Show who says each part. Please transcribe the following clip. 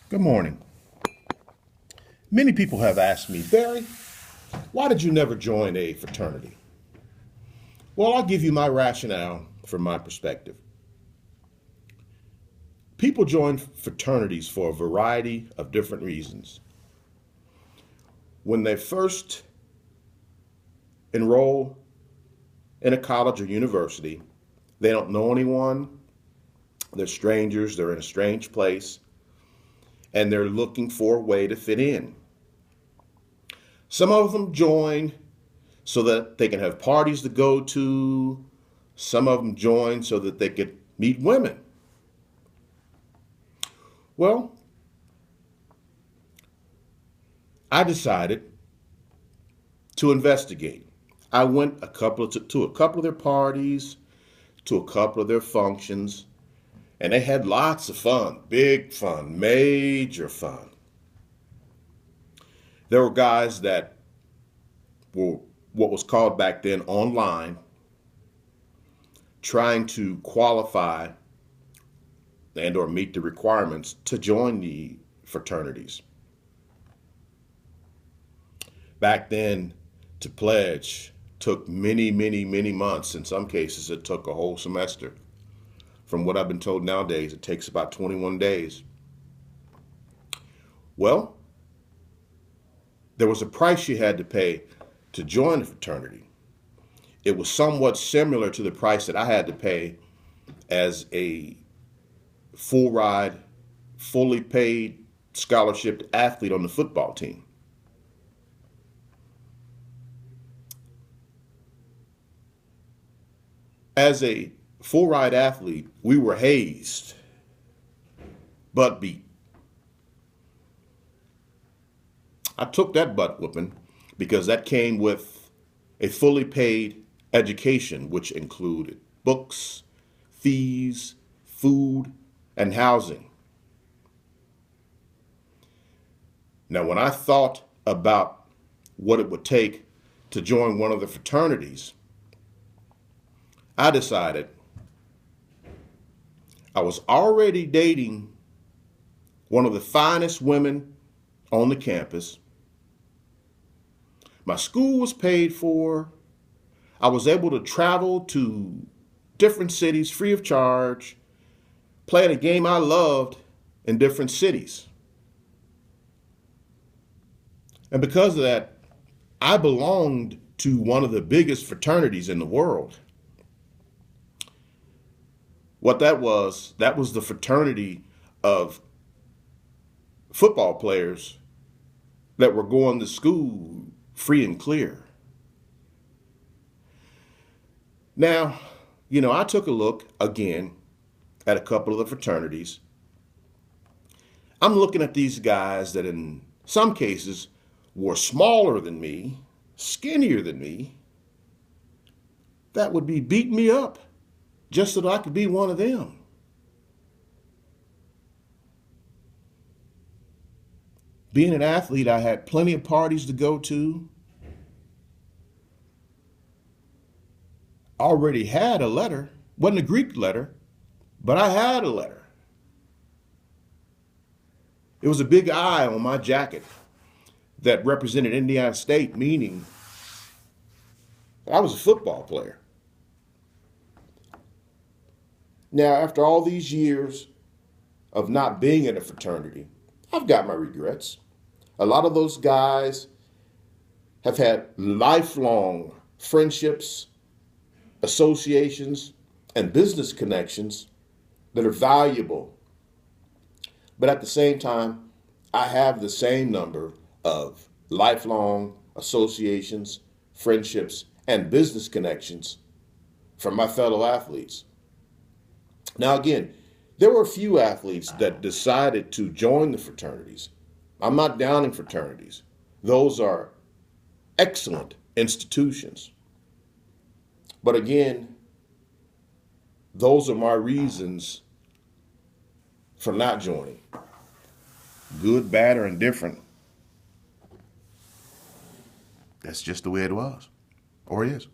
Speaker 1: Good morning. Many people have asked me, Barry, why did you never join a fraternity? Well, I'll give you my rationale from my perspective. People join fraternities for a variety of different reasons. When they first enroll in a college or university, they don't know anyone, they're strangers, they're in a strange place, and they're looking for a way to fit in. Some of them join so that they can have parties to go to. Some of them join so that they could meet women. Well, I decided to investigate. I went to a couple of their parties, to a couple of their functions, and they had lots of fun, big fun, major fun. There were guys that were what was called back then online, trying to qualify and or meet the requirements to join the fraternities. Back then, to pledge took many, many, many months. In some cases, it took a whole semester. From what I've been told nowadays, it takes about 21 days. Well, there was a price you had to pay to join the fraternity. It was somewhat similar to the price that I had to pay as a full ride, fully paid scholarship athlete on the football team. As a full ride athlete, we were hazed, butt beat. I took that butt whooping because that came with a fully paid education, which included books, fees, food, and housing. Now, when I thought about what it would take to join one of the fraternities, I decided I was already dating one of the finest women on the campus. My school was paid for. I was able to travel to different cities free of charge, playing a game I loved in different cities. And because of that, I belonged to one of the biggest fraternities in the world. What that was the fraternity of football players that were going to school free and clear. Now, I took a look again at a couple of the fraternities. I'm looking at these guys that in some cases were smaller than me, skinnier than me, that would be beating me up just so that I could be one of them. Being an athlete, I had plenty of parties to go to. Already had a letter. Wasn't a Greek letter, but I had a letter. It was a big I on my jacket that represented Indiana State, meaning I was a football player. Now, after all these years of not being in a fraternity, I've got my regrets. A lot of those guys have had lifelong friendships, associations, and business connections that are valuable. But at the same time, I have the same number of lifelong associations, friendships, and business connections from my fellow athletes. Now, again, there were a few athletes that decided to join the fraternities. I'm not downing fraternities. Those are excellent institutions. But again, those are my reasons for not joining. Good, bad, or indifferent. That's just the way it was, or is.